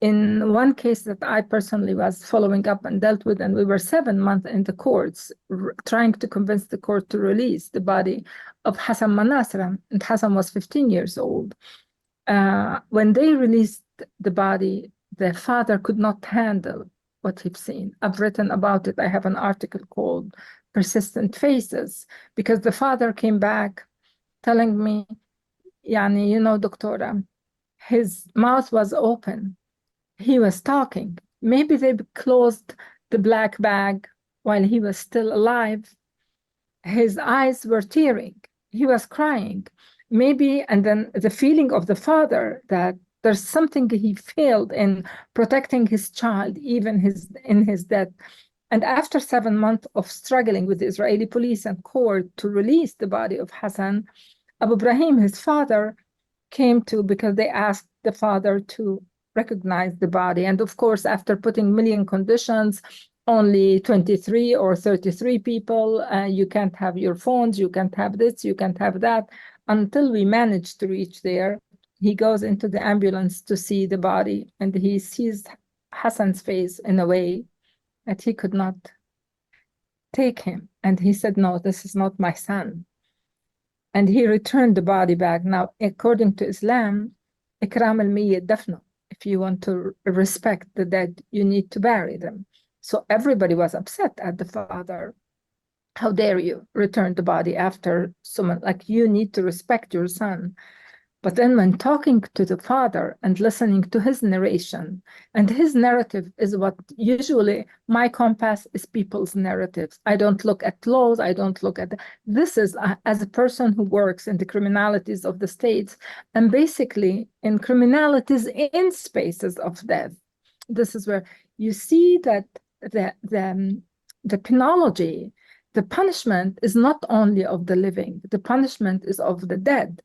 in one case that I personally was following up and dealt with, and we were 7 months in the courts trying to convince the court to release the body of Hassan Manasra, and Hassan was 15 years old. When they released the body, the father could not handle what he'd seen. I've written about it. I have an article called Persistent Faces, because the father came back telling me, Yani, you know, Doctora, his mouth was open. He was talking. Maybe they closed the black bag while he was still alive. His eyes were tearing. He was crying. Maybe, and then the feeling of the father that there's something he failed in protecting his child, even in his death. And after 7 months of struggling with the Israeli police and court to release the body of Hassan, Abu Ibrahim, his father, came to, because they asked the father to recognize the body. And of course, after putting million conditions, only 23 or 33 people, you can't have your phones, you can't have this, you can't have that. Until we managed to reach there, he goes into the ambulance to see the body, and he sees Hassan's face in a way that he could not take him. And he said, no, this is not my son. And he returned the body back. Now, according to Islam, ikram al-mayyit dafnu. If you want to respect the dead, you need to bury them. So everybody was upset at the father. How dare you return the body after someone, like, you need to respect your son. But then when talking to the father and listening to his narration, and his narrative is what usually my compass is people's narratives. I don't look at laws. I don't look at, this is as a person who works in the criminalities of the states, and basically in criminalities in spaces of death. This is where you see that the penology, the punishment is not only of the living, the punishment is of the dead.